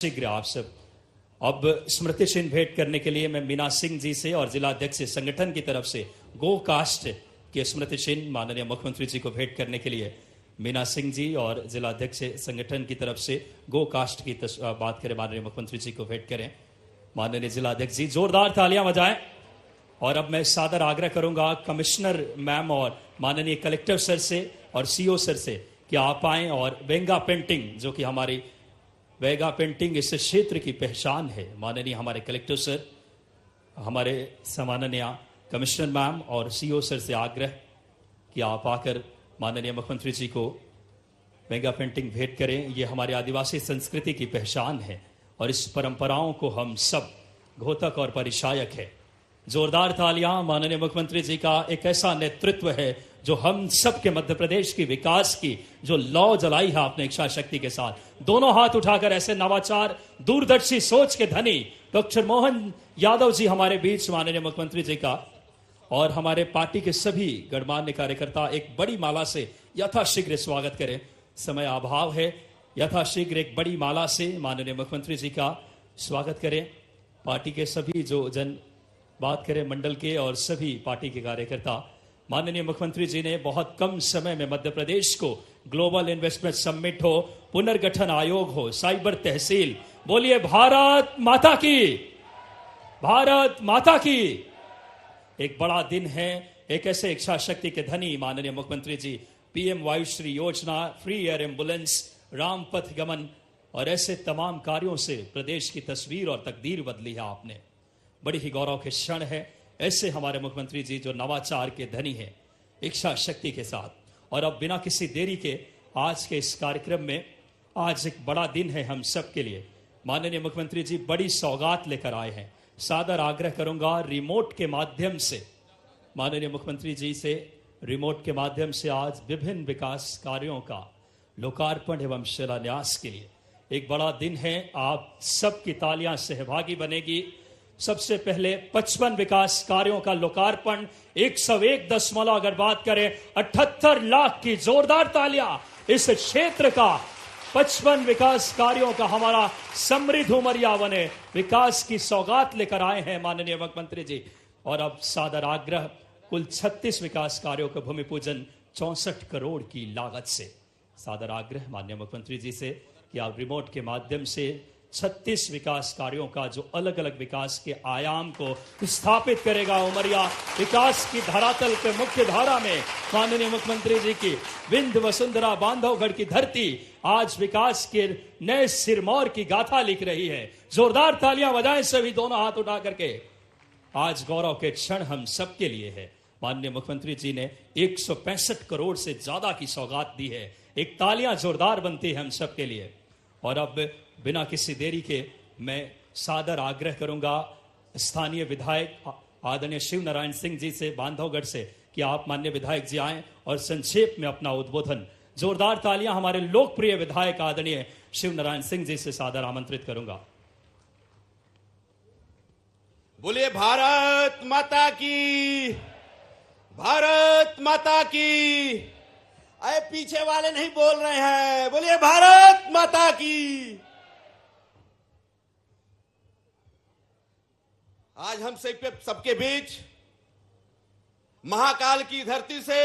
शीघ्र आप सब अब स्मृति चिन्ह भेंट करने के लिए मैं मीना सिंह जी से और जिला अध्यक्ष संगठन की तरफ से गो कास्ट के स्मृति चिन्ह माननीय मुख्यमंत्री जी को भेंट करने के लिए मीना सिंह जी और जिला अध्यक्ष संगठन की तरफ से गो कास्ट की बात करें, माननीय मुख्यमंत्री जी को भेंट करें। माननीय जिला अध्यक्ष जी जोरदार तालियां बजाएं। और अब मैं सादर आग्रह करूंगा कमिश्नर मैम और माननीय कलेक्टर सर से और सीओ सर से कि आप आए और वेंगा पेंटिंग, जो कि हमारी वेगा पेंटिंग इस क्षेत्र की पहचान है, माननीय हमारे कलेक्टर सर, हमारे सम्माननीय कमिश्नर मैम और सीओ सर से आग्रह कि आप आकर माननीय मुख्यमंत्री जी को वेगा पेंटिंग भेंट करें। ये हमारे आदिवासी संस्कृति की पहचान है और इस परंपराओं को हम सब घोतक और परिचायक है। जोरदार तालियां। माननीय मुख्यमंत्री जी का एक ऐसा नेतृत्व है जो हम सब के मध्य प्रदेश की विकास की जो लौ जलाई है आपने इच्छा शक्ति के साथ, दोनों हाथ उठाकर ऐसे नवाचार दूरदर्शी सोच के धनी डॉक्टर मोहन यादव जी हमारे बीच, माननीय मुख्यमंत्री जी का और हमारे पार्टी के सभी गणमान्य कार्यकर्ता एक बड़ी माला से यथाशीघ्र स्वागत करें। समय अभाव है, यथाशीघ्र एक बड़ी माला से माननीय मुख्यमंत्री जी का स्वागत करें। पार्टी के सभी जो जन बात करें मंडल के और सभी पार्टी के कार्यकर्ता, माननीय मुख्यमंत्री जी ने बहुत कम समय में मध्य प्रदेश को ग्लोबल इन्वेस्टमेंट समिट हो, पुनर्गठन आयोग हो, साइबर तहसील, बोलिए भारत माता की, भारत माता की। एक बड़ा दिन है। एक ऐसे इच्छा शक्ति के धनी माननीय मुख्यमंत्री जी पीएम वायुश्री योजना, फ्री एयर एम्बुलेंस, राम पथ गमन और ऐसे तमाम कार्यों से प्रदेश की तस्वीर और तकदीर बदली है आपने। बड़ी ही गौरव के क्षण है। ऐसे हमारे मुख्यमंत्री जी जो नवाचार के धनी हैं, इच्छा शक्ति के साथ। और अब बिना किसी देरी के आज के इस कार्यक्रम में, आज एक बड़ा दिन है हम सब के लिए। माननीय मुख्यमंत्री जी बड़ी सौगात लेकर आए हैं। सादर आग्रह करूंगा रिमोट के माध्यम से माननीय मुख्यमंत्री जी से, रिमोट के माध्यम से आज विभिन्न विकास कार्यों का लोकार्पण एवं शिलान्यास के लिए एक बड़ा दिन है। आप सबकी तालियां सहभागी बनेगी। सबसे पहले 55 विकास कार्यों का लोकार्पण, 101 अगर बात करें 78 लाख की जोरदार तालियां इस क्षेत्र का 55 विकास कार्यों का हमारा समृद्ध उमरिया बने, विकास की सौगात लेकर आए हैं माननीय मुख्यमंत्री जी। और अब सादर आग्रह कुल 36 विकास कार्यों का भूमि पूजन 64 करोड़ की लागत से। सादर आग्रह माननीय मुख्यमंत्री जी से कि आप रिमोट के माध्यम से 36 विकास कार्यों का जो अलग अलग विकास के आयाम को स्थापित करेगा उमरिया विकास की धरातल पे, मुख्य धारा में माननीय मुख्यमंत्री जी की विंध्य वसुंधरा बांधवगढ़ की धरती आज विकास के नए सिरमौर की गाथा लिख रही है। जोरदार तालियां बजाएं सभी, दोनों हाथ उठा करके। आज गौरव के क्षण हम सबके लिए है। माननीय मुख्यमंत्री जी ने 165 करोड़ से ज्यादा की सौगात दी है। एक तालियां जोरदार बनती है हम सबके लिए। और अब बिना किसी देरी के मैं सादर आग्रह करूंगा स्थानीय विधायक आदरणीय शिव नारायण सिंह जी से, बांधवगढ़ से, कि आप माननीय विधायक जी आएं और संक्षेप में अपना उद्बोधन। जोरदार तालियां हमारे लोकप्रिय विधायक आदरणीय शिव नारायण सिंह जी से सादर आमंत्रित करूंगा। बोलिए भारत माता की, भारत माता की। अरे पीछे वाले नहीं बोल रहे हैं, बोलिए भारत माता की। आज हम सबके बीच महाकाल की धरती से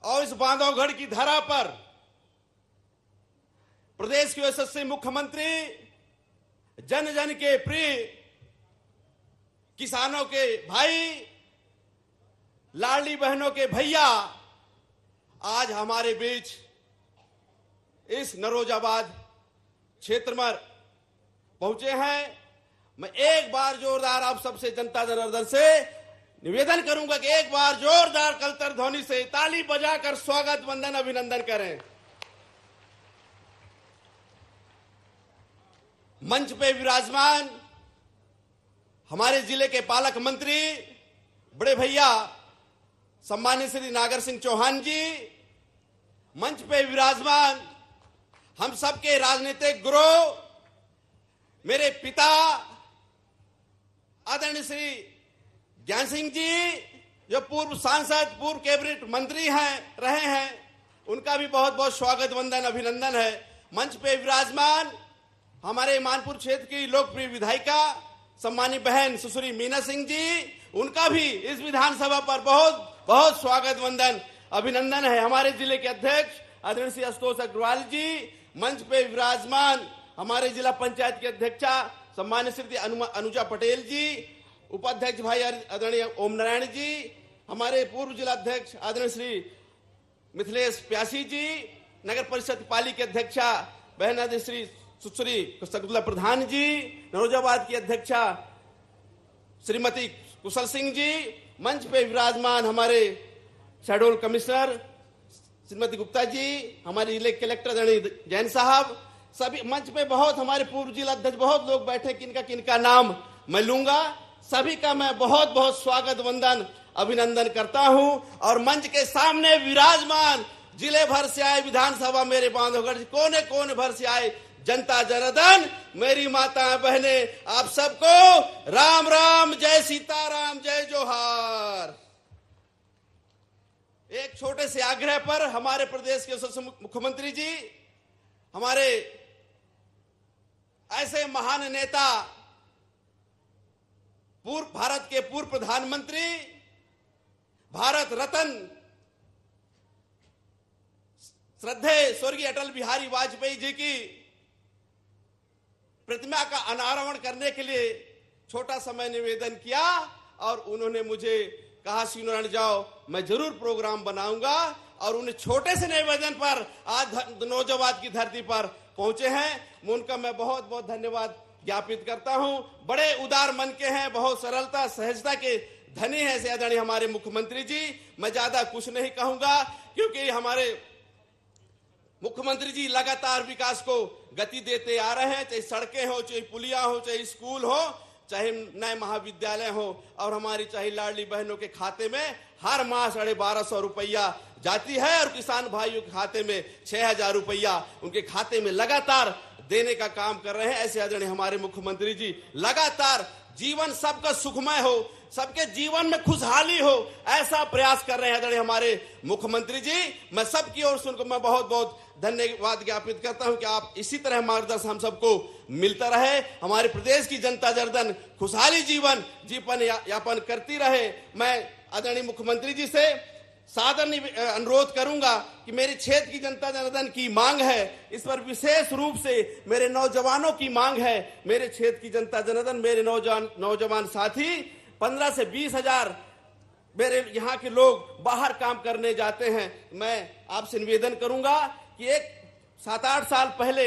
और इस बांधवगढ़ की धरा पर प्रदेश के यशस्वी मुख्यमंत्री, जन जन के प्रिय, किसानों के भाई, लाडली बहनों के भैया आज हमारे बीच इस नरोजाबाद क्षेत्र में पहुंचे हैं। मैं एक बार जोरदार आप सबसे, जनता जनार्दन से निवेदन करूंगा कि एक बार जोरदार कलतर ध्वनि से ताली बजाकर स्वागत, वंदन, अभिनंदन करें। मंच पे विराजमान हमारे जिले के पालक मंत्री बड़े भैया सम्मानित श्री नागर सिंह चौहान जी, मंच पे विराजमान हम सबके राजनीतिक गुरु, मेरे पिता आदरणीय श्री ज्ञान सिंह जी, जो पूर्व सांसद, पूर्व कैबिनेट मंत्री हैं, रहे हैं, उनका भी बहुत बहुत स्वागत, वंदन, अभिनंदन है। मंच पे विराजमान हमारे मानपुर क्षेत्र की लोकप्रिय विधायिका सम्मानी बहन सुश्री मीना सिंह जी, उनका भी इस विधानसभा पर बहुत बहुत स्वागत वंदन अभिनंदन है। हमारे जिले के अध्यक्ष आदरणीय श्री आशुतोष अग्रवाल जी, मंच पे विराजमान हमारे जिला पंचायत की अध्यक्षा सम्मानित श्रीमती अनुजा पटेल जी, उपाध्यक्ष भाई आदरणीय ओम नारायण जी, हमारे पूर्व जिला अध्यक्ष आदरणीय श्री मिथिलेश प्यासी जी, नगर परिषद पाली के अध्यक्षा बहन आदरणीय श्री सुश्री शकुंतला प्रधान जी, नरोजाबाद की अध्यक्षा श्रीमती कुशल सिंह जी, मंच पे विराजमान हमारे शेड्यूल कमिश्नर श्रीमती गुप्ता जी, हमारे जिले कलेक्टर आदरणीय जैन साहब, सभी मंच पे बहुत हमारे पूर्व जिला अध्यक्ष बहुत लोग बैठे, किनका नाम मैं लूंगा, सभी का मैं बहुत बहुत स्वागत वंदन अभिनंदन करता हूं। और मंच के सामने विराजमान जिले भर से आए विधानसभा मेरे बांधवगढ़ कोने कोने भर से आए जनता जनार्दन, मेरी माता बहने, आप सबको राम राम, जय सीताराम, जय जोहार। एक छोटे से आग्रह पर हमारे प्रदेश के मुख्यमंत्री जी, हमारे ऐसे महान नेता, भारत के पूर्व प्रधानमंत्री, भारत रत्न श्रद्धेय स्वर्गीय अटल बिहारी वाजपेयी जी की प्रतिमा का अनावरण करने के लिए छोटा समय निवेदन किया और उन्होंने मुझे कहा श्रीनारायण जाओ, मैं जरूर प्रोग्राम बनाऊंगा। और उन्हें छोटे से निवेदन पर आज नौजवान की धरती पर पहुंचे हैं, उनका मैं बहुत बहुत धन्यवाद ज्ञापित करता हूं। बड़े उदार मन के हैं, बहुत सरलता सहजता के धनी है से आदरणीय हमारे मुख्यमंत्री जी। मैं ज्यादा कुछ नहीं कहूंगा क्योंकि हमारे मुख्यमंत्री जी लगातार विकास को गति देते आ रहे हैं, चाहे सड़कें हो, चाहे पुलिया हो, चाहे स्कूल हो, चाहे नए महाविद्यालय हो, और हमारी चाहे लाडली बहनों के खाते में हर माह 1250 रुपया जाती है और किसान भाइयों के खाते में 6000 रुपया उनके खाते में लगातार देने का काम कर रहे हैं। ऐसे आदरणीय हमारे मुख्यमंत्री जी लगातार जीवन सबका सुखमय हो, सबके जीवन में खुशहाली हो, ऐसा प्रयास कर रहे हैं आदरणीय हमारे मुख्यमंत्री जी। मैं सबकी ओर से उनको मैं बहुत बहुत धन्यवाद ज्ञापित करता हूं कि आप इसी तरह मार्गदर्शन हम सबको मिलता रहे, हमारे प्रदेश की जनता जनार्दन खुशहाली जीवन यापन करती रहे। मैं आदरणीय मुख्यमंत्री जी से सादर अनुरोध करूंगा कि मेरे क्षेत्र की जनता जनार्दन की मांग है, इस पर विशेष रूप से मेरे नौजवानों की मांग है। मेरे क्षेत्र की जनता जनार्दन, मेरे नौजवान साथी 15 से 20 हजार मेरे यहाँ के लोग बाहर काम करने जाते हैं। मैं आपसे निवेदन करूंगा कि एक 7-8 साल पहले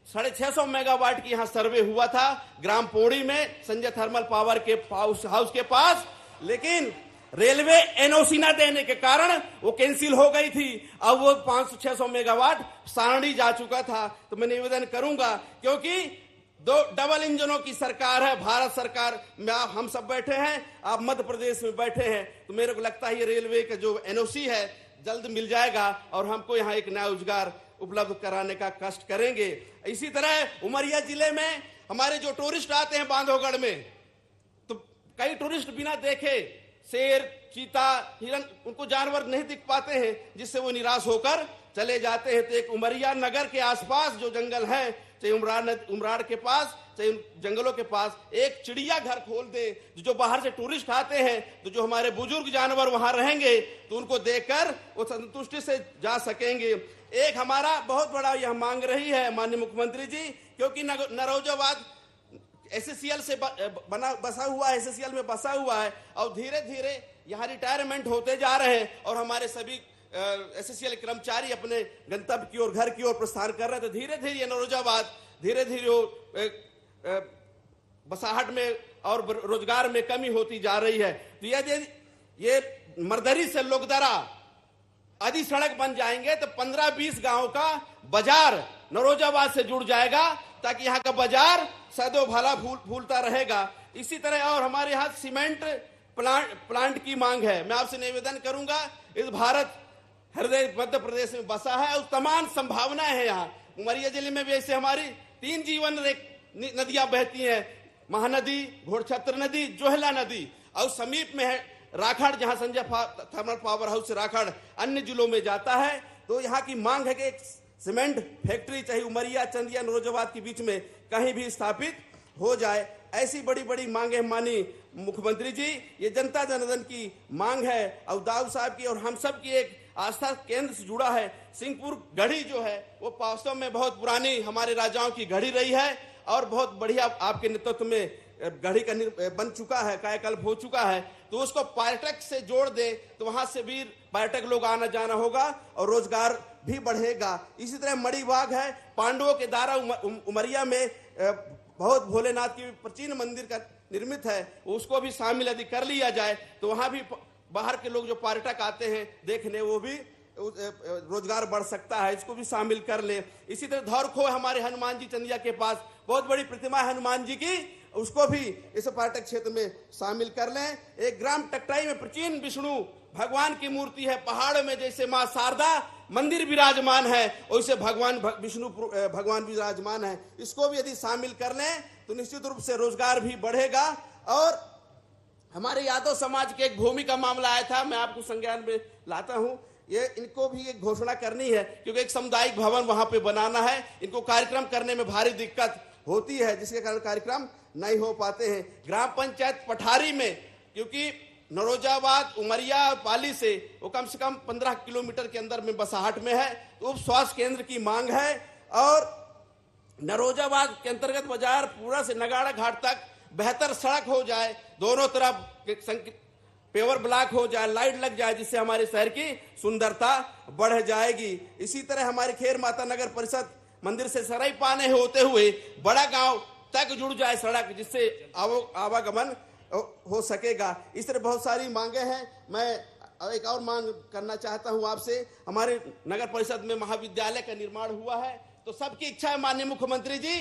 650 मेगावाट की यहाँ सर्वे हुआ था ग्राम पौड़ी में, संजय थर्मल पावर के हाउस के पास, लेकिन रेलवे एनओसी न देने के कारण वो कैंसिल हो गई थी। अब वो 500-600 मेगावाट सारणी जा चुका था। तो मैं निवेदन करूंगा, क्योंकि 2 डबल इंजनों की सरकार है, भारत सरकार में हम सब बैठे हैं, आप मध्य प्रदेश में बैठे हैं, तो मेरे को लगता है ये रेलवे का जो एनओसी है जल्द मिल जाएगा और हमको यहाँ एक नया रोजगार उपलब्ध कराने का कष्ट करेंगे। इसी तरह उमरिया जिले में हमारे जो टूरिस्ट आते हैं बांधवगढ़ में, तो कई टूरिस्ट बिना देखे शेर, चीता, हिरन, उनको जानवर नहीं दिख पाते हैं, जिससे वो निराश होकर चले जाते हैं। तो एक उमरिया नगर के आसपास जो जंगल है, चाहे उमराड़ के पास, चाहे जंगलों के पास, एक चिड़िया घर खोल दे, जो बाहर से टूरिस्ट आते हैं, तो जो हमारे बुजुर्ग जानवर वहां रहेंगे तो उनको देखकर वो संतुष्टि से जा सकेंगे। एक हमारा बहुत बड़ा यह मांग रही है माननीय मुख्यमंत्री जी, क्योंकि नरोजाबाद एसएससीएल से बसा हुआ है, एसएससीएल में बसा हुआ है और धीरे धीरे यहाँ रिटायरमेंट होते जा रहे हैं और हमारे सभी एसएससीएल कर्मचारी अपने गंतव्य की ओर, घर की ओर प्रस्थान कर रहे थे। धीरे धीरे नरोजाबाद धीरे धीरे बसाहट में और रोजगार में कमी होती जा रही है। तो ये मर्दरी से लोकदरा आदि सड़क बन जाएंगे तो 15-20 गांव का बाजार नरोजाबाद से जुड़ जाएगा, ताकि यहाँ का बाजार सदैव भला फूलता रहेगा। इसी तरह और हमारे यहाँ सीमेंट प्लांट की मांग है। मैं आपसे निवेदन करूंगा, इस भारत हृदय मध्य प्रदेश में बसा है और तमाम संभावनाएं हैं। यहाँ उमरिया जिले में भी ऐसे हमारी 3 जीवन नदियां बहती हैं, महानदी, घोड़छत्र नदी, जोहला नदी, और समीप में है राखड़, जहां संजय थर्मल पावर हाउस से राखड़ अन्य जिलों में जाता है। तो यहाँ की मांग है कि एक सीमेंट फैक्ट्री चाहे उमरिया, चंदिया, नौरोजाबाद के बीच में कहीं भी स्थापित हो जाए। ऐसी बड़ी बड़ी मांगे मानी मुख्यमंत्री जी, ये जनता जनार्दन की मांग है और दाऊद साहब की और हम सब की एक आस्था केंद्र से जुड़ा है। सिंहपुर गढ़ी जो है वो वास्तव में बहुत पुरानी हमारे राजाओं की गढ़ी रही है और बहुत बढ़िया आपके नेतृत्व में गढ़ी का बन चुका है, कायाकल्प हो चुका है। तो उसको पर्यटक से जोड़ दे तो वहां से भी पर्यटक लोग आना जाना होगा और रोजगार भी बढ़ेगा। इसी तरह मणिबाग है, पांडवों के द्वारा उमरिया में बहुत भोलेनाथ की प्राचीन मंदिर का निर्मित है, उसको भी शामिल यदि कर लिया जाए तो वहां भी बाहर के लोग जो पर्यटक आते हैं देखने, वो भी रोजगार बढ़ सकता है, इसको भी शामिल कर ले। इसी तरह धौरखो हमारे हनुमान जी चंदिया के पास बहुत बड़ी प्रतिमा है हनुमान जी की, उसको भी इस पर्यटक क्षेत्र में शामिल कर लें। एक ग्राम टकटाई में प्राचीन विष्णु भगवान की मूर्ति है, पहाड़ में जैसे मां शारदा मंदिर विराजमान है वैसे भगवान विष्णु भगवान विराजमान है, इसको भी यदि शामिल कर लें तो निश्चित रूप से रोजगार भी बढ़ेगा। और हमारे यादव समाज के एक भूमि का मामला आया था, मैं आपको संज्ञान में लाता हूं। ये इनको भी एक घोषणा करनी है क्योंकि एक सामुदायिक भवन वहां पे बनाना है, इनको कार्यक्रम करने में भारी दिक्कत होती है जिसके कारण कार्यक्रम नहीं हो पाते हैं। ग्राम पंचायत पठारी में, क्योंकि नौरोजाबाद, उमरिया और पाली से वो कम से कम 15 किलोमीटर के अंदर में बसाहट में है, तो उप स्वास्थ्य केंद्र की मांग है। और नौरोजाबाद के अंतर्गत बाजार पूरा से नगाड़ा घाट तक बेहतर सड़क हो जाए, दोनों तरफ पेवर ब्लॉक हो जाए, लाइट लग जाए, जिससे हमारे शहर की सुंदरता बढ़ जाएगी। इसी तरह हमारे खेर माता नगर परिषद मंदिर से सराय पाने होते हुए बड़ा गांव तक जुड़ जाए सड़क, जिससे आवागमन हो सकेगा। इस तरह बहुत सारी मांगे हैं। मैं एक और मांग करना चाहता हूं आपसे, हमारे नगर परिषद में महाविद्यालय का निर्माण हुआ है, तो सबकी इच्छा है माननीय मुख्यमंत्री जी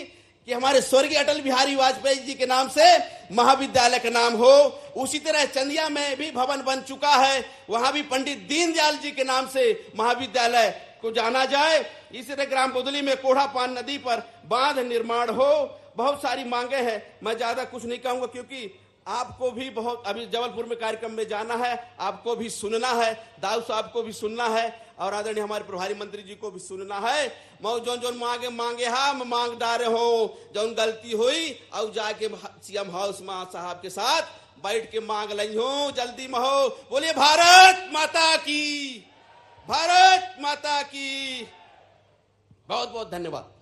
कि हमारे स्वर्गीय अटल बिहारी वाजपेयी जी के नाम से महाविद्यालय का नाम हो। उसी तरह चंदिया में भी भवन बन चुका है, वहां भी पंडित दीनदयाल जी के नाम से महाविद्यालय को जाना जाए। इसी तरह ग्राम बुदली में कोढ़ापान नदी पर बांध निर्माण हो। बहुत सारी मांगे हैं, मैं ज्यादा कुछ नहीं कहूंगा क्योंकि आपको भी बहुत अभी जबलपुर में कार्यक्रम में जाना है, आपको भी सुनना है, दाऊद साहब को भी सुनना है और आदरणीय हमारे प्रभारी मंत्री जी को भी सुनना है। जौन जौन मांगे हम मांग डारे हो, जौन गलती हुई और जाके सीएम हाउस में साहब के साथ बैठ के मांग लई हो, जल्दी में हो। बोलिए भारत माता की, भारत माता की। बहुत बहुत धन्यवाद।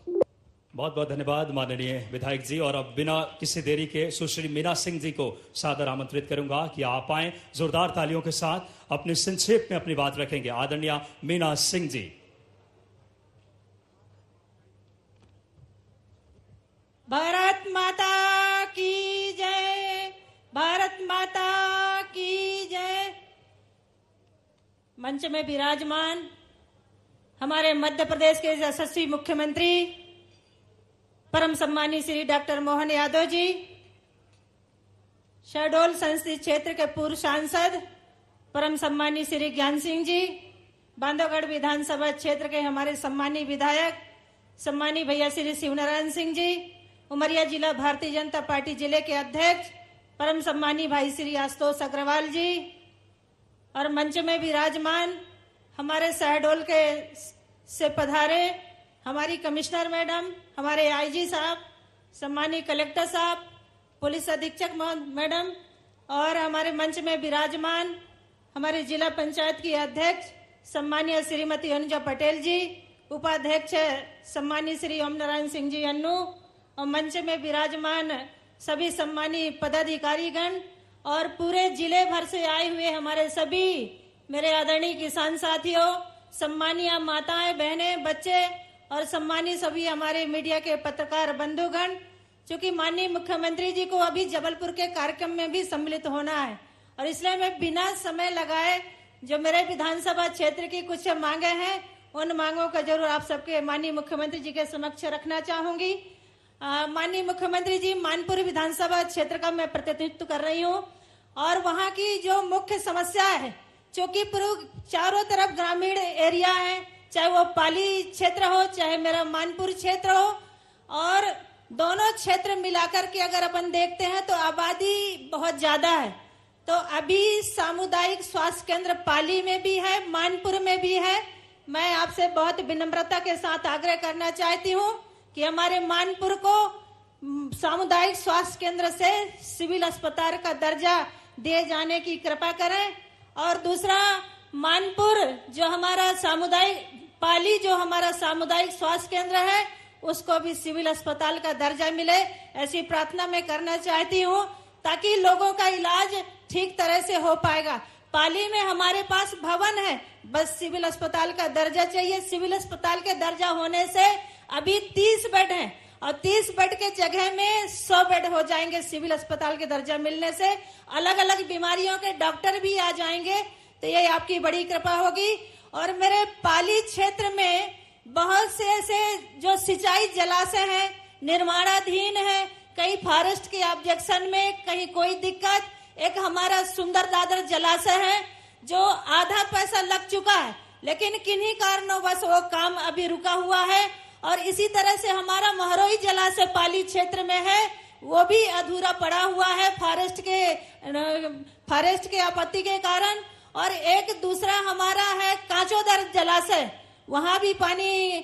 बहुत बहुत धन्यवाद माननीय विधायक जी। और अब बिना किसी देरी के सुश्री मीना सिंह जी को सादर आमंत्रित करूंगा कि आप आए, जोरदार तालियों के साथ अपने संक्षेप में अपनी बात रखेंगे आदरणीय मीना सिंह जी। भारत माता की जय, भारत माता की जय। मंच में विराजमान हमारे मध्य प्रदेश के यशस्वी मुख्यमंत्री परम सम्मानी श्री डॉक्टर मोहन यादव जी, शहडोल संसदीय क्षेत्र के पूर्व सांसद परम सम्मानी श्री ज्ञान सिंह जी, बांधवगढ़ विधानसभा क्षेत्र के हमारे सम्मानी विधायक सम्मानी भैया श्री शिवनारायण सिंह जी, उमरिया जिला भारतीय जनता पार्टी जिले के अध्यक्ष परम सम्मानी भाई श्री आशुतोष अग्रवाल जी, और मंच में विराजमान हमारे शहडोल के से पधारे हमारी कमिश्नर मैडम, हमारे आईजी साहब, सम्मानीय कलेक्टर साहब, पुलिस अधीक्षक मैडम और हमारे मंच में विराजमान हमारे जिला पंचायत की अध्यक्ष सम्मानीय श्रीमती अनुजा पटेल जी, उपाध्यक्ष सम्मानीय श्री ओम नारायण सिंह जी अन्नू, और मंच में विराजमान सभी सम्मानीय पदाधिकारीगण और पूरे जिले भर से आए हुए हमारे सभी मेरे आदरणीय किसान साथियों, सम्मानीय माताएं, बहनें, बच्चे और सम्मानीय सभी हमारे मीडिया के पत्रकार बंधुगण, क्योंकि माननीय मुख्यमंत्री जी को अभी जबलपुर के कार्यक्रम में भी सम्मिलित होना है और इसलिए मैं बिना समय लगाए जो मेरे विधानसभा क्षेत्र की कुछ मांगे हैं उन मांगों का जरूर आप सबके माननीय मुख्यमंत्री जी के समक्ष रखना चाहूंगी। माननीय मुख्यमंत्री जी, मानपुर विधानसभा क्षेत्र का मैं प्रतिनिधित्व कर रही हूँ और वहाँ की जो मुख्य समस्या है, क्योंकि चारों तरफ ग्रामीण एरिया है, चाहे वो पाली क्षेत्र हो चाहे मेरा मानपुर क्षेत्र हो, और दोनों क्षेत्र मिलाकर के अगर अपन देखते हैं तो आबादी बहुत ज्यादा है। तो अभी सामुदायिक स्वास्थ्य केंद्र पाली में भी है, मानपुर में भी है, मैं आपसे बहुत विनम्रता के साथ आग्रह करना चाहती हूँ कि हमारे मानपुर को सामुदायिक स्वास्थ्य केंद्र से सिविल अस्पताल का दर्जा दिए जाने की कृपा करें। और दूसरा, मानपुर जो हमारा सामुदायिक पाली जो हमारा सामुदायिक स्वास्थ्य केंद्र है उसको भी सिविल अस्पताल का दर्जा मिले, ऐसी प्रार्थना मैं करना चाहती हूँ, ताकि लोगों का इलाज ठीक तरह से हो पाएगा। पाली में हमारे पास भवन है, बस सिविल अस्पताल का दर्जा चाहिए। सिविल अस्पताल के दर्जा होने से अभी 30 बेड हैं और 30 बेड के जगह में 100 बेड हो जाएंगे। सिविल अस्पताल के दर्जा मिलने से अलग अलग बीमारियों के डॉक्टर भी आ जाएंगे, तो ये आपकी बड़ी कृपा होगी। और मेरे पाली क्षेत्र में बहुत से ऐसे जो सिंचाई जलाशय हैं, निर्माणाधीन है, कई फॉरेस्ट के ऑब्जेक्शन में, कहीं कोई दिक्कत। एक हमारा सुंदर दादर जलाशय है जो आधा पैसा लग चुका है, लेकिन किन्हीं कारणों बस वो काम अभी रुका हुआ है। और इसी तरह से हमारा महरोई जलाशय पाली क्षेत्र में है, वो भी अधूरा पड़ा हुआ है फॉरेस्ट के आपत्ति के कारण। और एक दूसरा हमारा है कांचोदर जलाशय, वहां भी पानी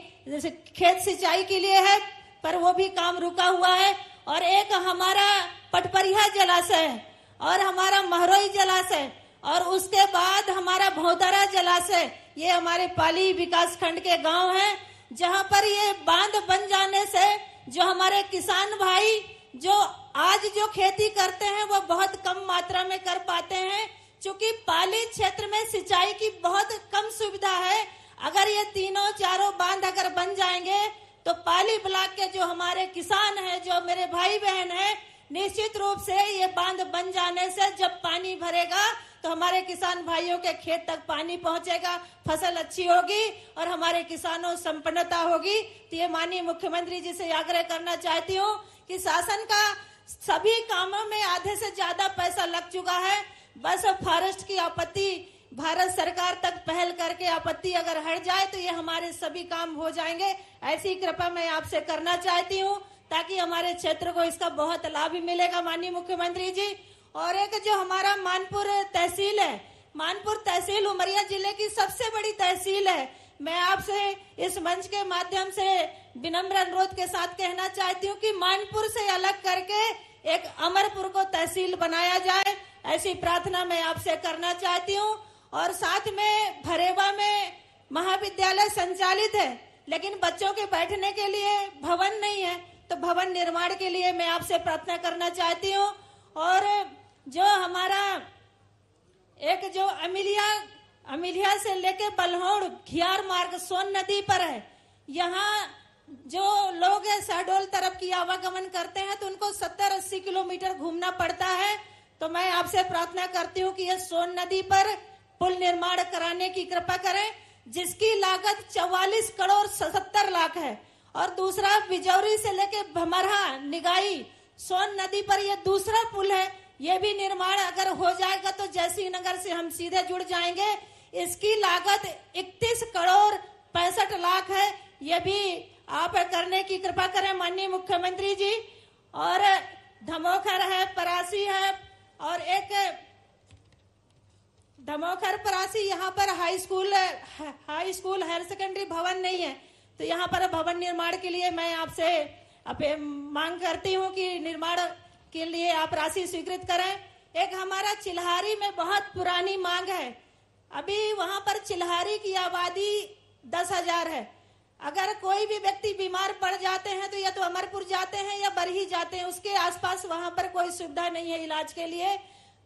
खेत सिंचाई के लिए है, पर वो भी काम रुका हुआ है। और एक हमारा पटपरिया जलाशय है और हमारा महरोई जलाशय, और उसके बाद हमारा भौतारा जलाशय। ये हमारे पाली विकास खंड के गांव हैं, जहां पर ये बांध बन जाने से जो हमारे किसान भाई जो आज जो खेती करते हैं वो बहुत कम मात्रा में कर पाते हैं, क्योंकि पाली क्षेत्र में सिंचाई की बहुत कम सुविधा है। अगर ये तीनों चारों बांध अगर बन जाएंगे तो पाली ब्लॉक के जो हमारे किसान हैं, जो मेरे भाई बहन हैं, निश्चित रूप से ये बांध बन जाने से जब पानी भरेगा तो हमारे किसान भाइयों के खेत तक पानी पहुंचेगा, फसल अच्छी होगी और हमारे किसानों संपन्नता होगी। तो ये माननीय मुख्यमंत्री जी से आग्रह करना चाहती हूँ कि शासन का सभी कामों में आधे से ज्यादा पैसा लग चुका है, बस फॉरेस्ट की आपत्ति भारत सरकार तक पहल करके आपत्ति अगर हट जाए तो ये हमारे सभी काम हो जाएंगे। ऐसी कृपा मैं आपसे करना चाहती हूँ, ताकि हमारे क्षेत्र को इसका बहुत लाभ मिलेगा माननीय मुख्यमंत्री जी। और एक जो हमारा मानपुर तहसील है, मानपुर तहसील उमरिया जिले की सबसे बड़ी तहसील है। मैं आपसे इस मंच के माध्यम से विनम्र अनुरोध के साथ कहना चाहती हूँ कि मानपुर से अलग करके एक अमरपुर को तहसील बनाया जाए, ऐसी प्रार्थना मैं आपसे करना चाहती हूँ। और साथ में भरेवा में महाविद्यालय संचालित है, लेकिन बच्चों के बैठने के लिए भवन नहीं है, तो भवन निर्माण के लिए मैं आपसे प्रार्थना करना चाहती हूँ। और जो हमारा एक जो अमिलिया से लेके बलहौड़ घियार मार्ग सोन नदी पर है, यहाँ जो लोग शहडोल तरफ की आवागमन करते हैं तो उनको 70-80 किलोमीटर घूमना पड़ता है। तो मैं आपसे प्रार्थना करती हूँ कि यह सोन नदी पर पुल निर्माण कराने की कृपा करें, जिसकी लागत 44 करोड़ 77 लाख है। और दूसरा बिजौरी से लेके भमरहा निगाई सोन नदी पर यह दूसरा पुल है, ये भी निर्माण अगर हो जाएगा तो जयसिंह नगर से हम सीधे जुड़ जाएंगे। इसकी लागत 31 करोड़ 65 लाख है, ये भी आप करने की कृपा करें माननीय मुख्यमंत्री जी। और धमोखर है, परासी है, और एक धमोखर परासी यहाँ पर हाई स्कूल हायर सेकेंडरी भवन नहीं है, तो यहाँ पर भवन निर्माण के लिए मैं आपसे मांग करती हूँ कि निर्माण के लिए आप राशि स्वीकृत करें। एक हमारा चिल्हारी में बहुत पुरानी मांग है, अभी वहां पर चिल्हारी की आबादी 10,000 है। अगर कोई भी व्यक्ति बीमार पड़ जाते हैं तो या तो अमरपुर जाते हैं या बरही जाते हैं, उसके आसपास वहां पर कोई सुविधा नहीं है इलाज के लिए।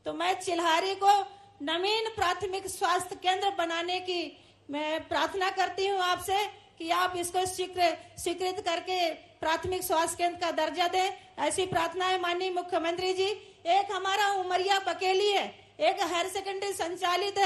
तो मैं चिल्हारी को नवीन प्राथमिक स्वास्थ्य केंद्र बनाने की मैं प्रार्थना करती हूं आपसे कि आप इसको स्वीकृत करके प्राथमिक स्वास्थ्य केंद्र का दर्जा दें, ऐसी प्रार्थना है माननीय मुख्यमंत्री जी। एक हमारा उमरिया बकेली है, एक हायर सेकेंडरी संचालित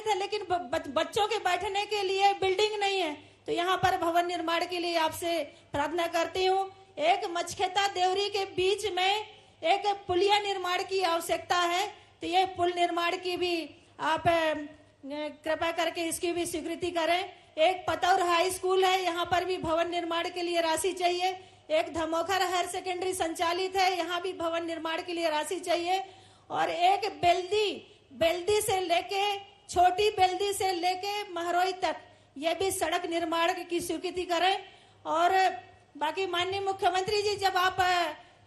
है, लेकिन बच्चों के बैठने के लिए बिल्डिंग नहीं है, तो यहाँ पर भवन निर्माण के लिए आपसे प्रार्थना करती हूँ। एक मचखेता देवरी के बीच में एक पुलिया निर्माण की आवश्यकता है, तो ये पुल निर्माण की भी आप कृपा करके इसकी भी स्वीकृति करें। एक पतौर हाई स्कूल है, यहाँ पर भी भवन निर्माण के लिए राशि चाहिए। एक धमोखर हायर सेकेंडरी संचालित है, यहाँ भी भवन निर्माण के लिए राशि चाहिए। और एक बेल्दी से लेके छोटी बेल्दी से लेके महरोई तक ये भी सड़क निर्माण की स्वीकृति करें। और बाकी माननीय मुख्यमंत्री जी, जब आप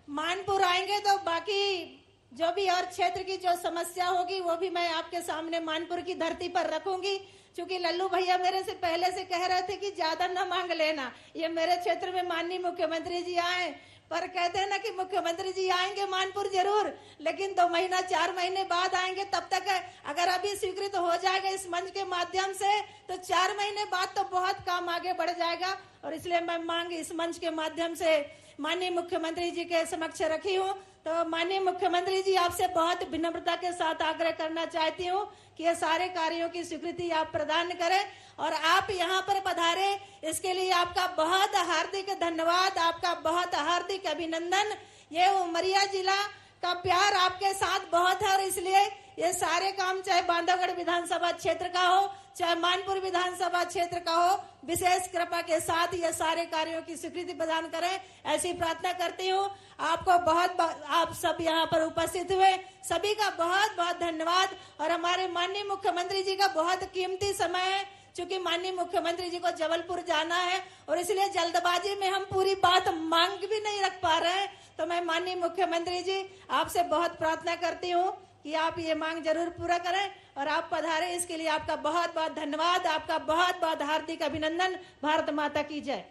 मानपुर आएंगे तो बाकी जो भी और क्षेत्र की जो समस्या होगी वो भी मैं आपके सामने मानपुर की धरती पर रखूंगी। क्योंकि लल्लू भैया मेरे से पहले से कह रहे थे कि ज्यादा न मांग लेना, ये मेरे क्षेत्र में माननीय मुख्यमंत्री जी आए, पर कहते हैं ना कि मुख्यमंत्री जी आएंगे मानपुर जरूर, लेकिन 2 महीना 4 महीने बाद आएंगे। तब तक अगर अभी स्वीकृत हो जाएगा इस मंच के माध्यम से तो 4 महीने बाद तो बहुत काम आगे बढ़ जाएगा। और इसलिए मैं मांग इस मंच के माध्यम से माननीय मुख्यमंत्री जी के समक्ष रखी हूँ। तो माननीय मुख्यमंत्री जी, आपसे बहुत विनम्रता के साथ आग्रह करना चाहती हूँ कि ये सारे कार्यों की स्वीकृति आप प्रदान करें और आप यहाँ पर पधारे, इसके लिए आपका बहुत हार्दिक धन्यवाद, आपका बहुत हार्दिक अभिनंदन। ये उमरिया जिला का प्यार आपके साथ बहुत है और इसलिए ये सारे काम चाहे बांधवगढ़ विधानसभा क्षेत्र का हो चाहे मानपुर विधानसभा क्षेत्र का हो, विशेष कृपा के साथ ये सारे कार्यों की स्वीकृति प्रदान करें, ऐसी प्रार्थना करती हूँ। आपको आप सब यहाँ पर उपस्थित हुए सभी का बहुत बहुत धन्यवाद। और हमारे माननीय मुख्यमंत्री जी का बहुत कीमती समय है, क्योंकि माननीय मुख्यमंत्री जी को जबलपुर जाना है और इसलिए जल्दबाजी में हम पूरी बात मांग भी नहीं रख पा रहे हैं। तो मैं माननीय मुख्यमंत्री जी आपसे बहुत प्रार्थना करती हूँ कि आप ये मांग जरूर पूरा करें और आप पधारे, इसके लिए आपका बहुत बहुत धन्यवाद, आपका बहुत बहुत हार्दिक अभिनंदन। भारत माता की जय।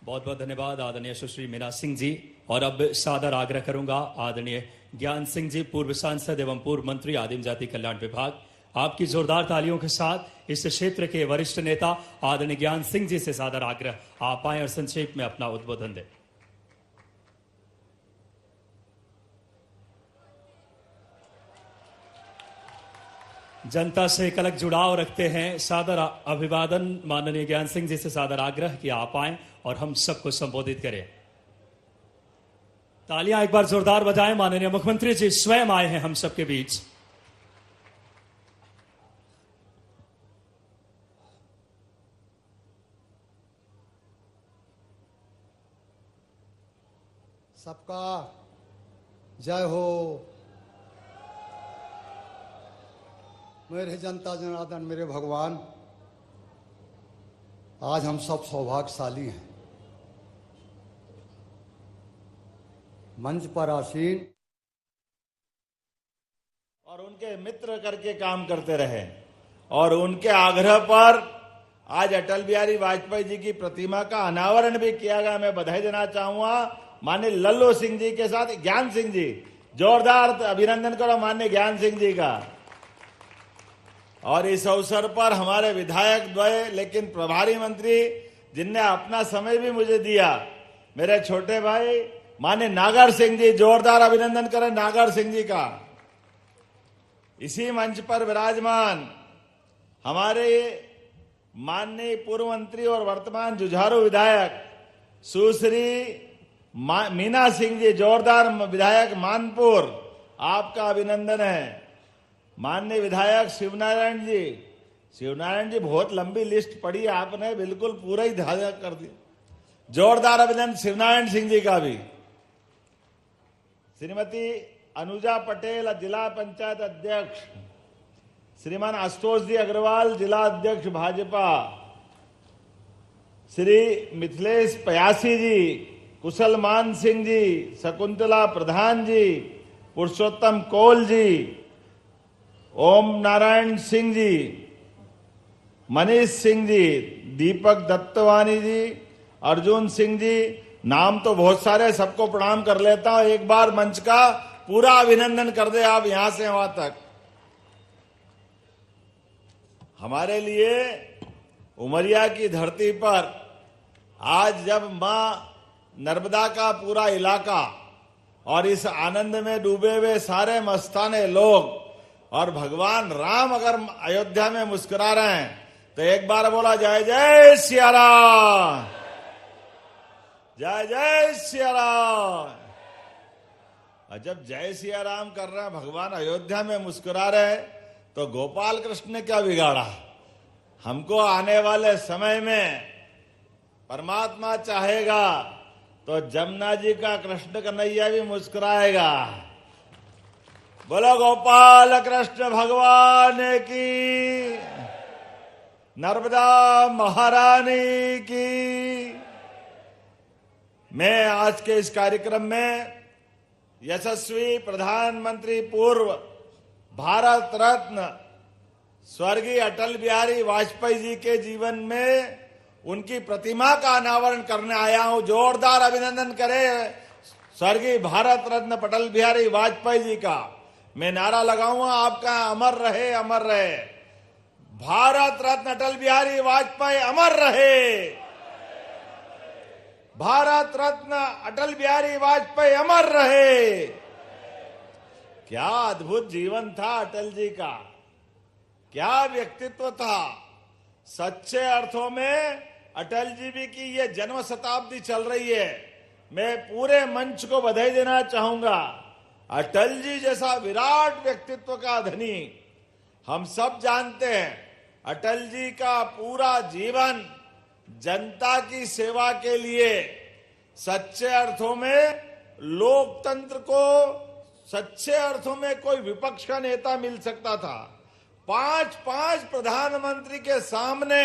बहुत बहुत धन्यवाद आदरणीय सुश्री मीना सिंह जी। और अब सादर आग्रह करूंगा आदरणीय ज्ञान सिंह जी, पूर्व सांसद एवं पूर्व मंत्री आदिम जाति कल्याण विभाग, आपकी जोरदार तालियों के साथ इस क्षेत्र के वरिष्ठ नेता आदरणीय ज्ञान सिंह जी से सादर आग्रह, आप आए और संक्षेप में अपना उद्बोधन दें। जनता से एक अलग जुड़ाव रखते हैं। सादर अभिवादन माननीय ज्ञान सिंह जी से सादर आग्रह कि आप आए और हम सबको संबोधित करें। तालियां एक बार जोरदार बजाएं। माननीय मुख्यमंत्री जी स्वयं आए हैं हम सबके बीच। सबका जय हो। मेरे जनता जनार्दन, मेरे भगवान, आज हम सब सौभाग्यशाली हैं। मंच पर आसीन और उनके मित्र करके काम करते रहे और उनके आग्रह पर आज अटल बिहारी वाजपेयी जी की प्रतिमा का अनावरण भी किया गया। मैं बधाई देना चाहूंगा माननीय लल्लू सिंह जी के साथ ज्ञान सिंह जी, जोरदार अभिनंदन करो माननीय ज्ञान सिंह जी का। और इस अवसर पर हमारे विधायक द्वय लेकिन प्रभारी मंत्री जिनने अपना समय भी मुझे दिया, मेरे छोटे भाई माननीय नागर सिंह जी, जोरदार अभिनंदन करें नागर सिंह जी का। इसी मंच पर विराजमान हमारे माननीय पूर्व मंत्री और वर्तमान जुझारू विधायक सुश्री मीना सिंह जी, जोरदार विधायक मानपुर, आपका अभिनंदन है। माननीय विधायक शिवनारायण जी, बहुत लंबी लिस्ट पड़ी आपने, बिल्कुल पूरा ही ध्यान कर दिया। जोरदार अभिनंदन शिवनारायण सिंह जी का भी। श्रीमती अनुजा पटेल, जिला पंचायत अध्यक्ष, श्रीमान आशुतोष जी अग्रवाल, जिला अध्यक्ष भाजपा, श्री मिथिलेश पयासी जी, कुशलमान सिंह जी, शकुंतला प्रधान जी, पुरुषोत्तम कौल जी, ओम नारायण सिंह जी, मनीष सिंह जी, दीपक दत्तवानी जी, अर्जुन सिंह जी, नाम तो बहुत सारे, सबको प्रणाम कर लेता हूं। एक बार मंच का पूरा अभिनंदन कर दे आप यहां से वहां तक। हमारे लिए उमरिया की धरती पर आज जब मां नर्मदा का पूरा इलाका और इस आनंद में डूबे हुए सारे मस्ताने लोग और भगवान राम अगर अयोध्या में मुस्कुरा रहे हैं तो एक बार बोला जय जय सिया राम, जय जय सिया राम। और जब जय सिया राम कर रहे हैं, भगवान अयोध्या में मुस्कुरा रहे हैं, तो गोपाल कृष्ण ने क्या बिगाड़ा। हमको आने वाले समय में परमात्मा चाहेगा तो जमुना जी का कृष्ण कन्हैया भी मुस्कुराएगा। बोलो गोपाल कृष्ण भगवान की, नर्मदा महारानी की। मैं आज के इस कार्यक्रम में यशस्वी प्रधानमंत्री पूर्व भारत रत्न स्वर्गीय अटल बिहारी वाजपेयी जी के जीवन में उनकी प्रतिमा का अनावरण करने आया हूं। जोरदार अभिनंदन करें स्वर्गीय भारत रत्न अटल बिहारी वाजपेयी जी का। मैं नारा लगाऊंगा, आपका अमर रहे, अमर रहे। भारत रत्न अटल बिहारी वाजपेयी अमर रहे। भारत रत्न अटल बिहारी वाजपेयी अमर रहे। क्या अद्भुत जीवन था अटल जी का, क्या व्यक्तित्व था। सच्चे अर्थों में अटल जी भी की ये जन्म शताब्दी चल रही है। मैं पूरे मंच को बधाई देना चाहूंगा। अटल जी जैसा विराट व्यक्तित्व का धनी हम सब जानते हैं। अटल जी का पूरा जीवन जनता की सेवा के लिए, सच्चे अर्थों में लोकतंत्र को सच्चे अर्थों में कोई विपक्ष का नेता मिल सकता था। 5 प्रधानमंत्री के सामने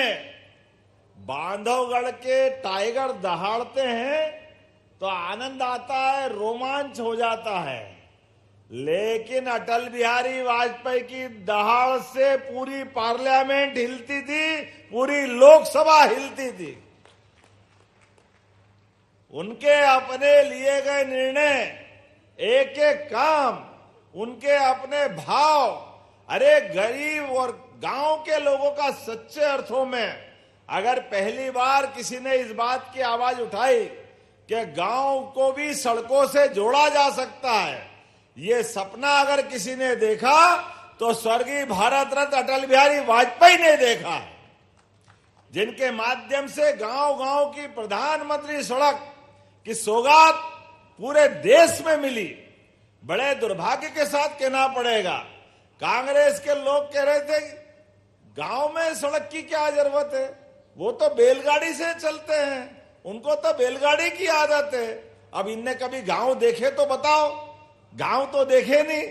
बांधवगढ़ के टाइगर दहाड़ते हैं तो आनंद आता है, रोमांच हो जाता है। लेकिन अटल बिहारी वाजपेयी की दहाड़ से पूरी पार्लियामेंट हिलती थी, पूरी लोकसभा हिलती थी। उनके अपने लिए गए निर्णय, एक एक काम, उनके अपने भाव, अरे गरीब और गांव के लोगों का सच्चे अर्थों में अगर पहली बार किसी ने इस बात की आवाज उठाई कि गांव को भी सड़कों से जोड़ा जा सकता है, ये सपना अगर किसी ने देखा तो स्वर्गीय भारत रत्न अटल बिहारी वाजपेयी ने देखा है, जिनके माध्यम से गांव गांव की प्रधानमंत्री सड़क की सौगात पूरे देश में मिली। बड़े दुर्भाग्य के साथ कहना पड़ेगा, कांग्रेस के लोग कह रहे थे गांव में सड़क की क्या जरूरत है, वो तो बैलगाड़ी से चलते हैं, उनको तो बैलगाड़ी की आदत है। अब इनने कभी गांव देखे तो बताओ, गांव तो देखे नहीं,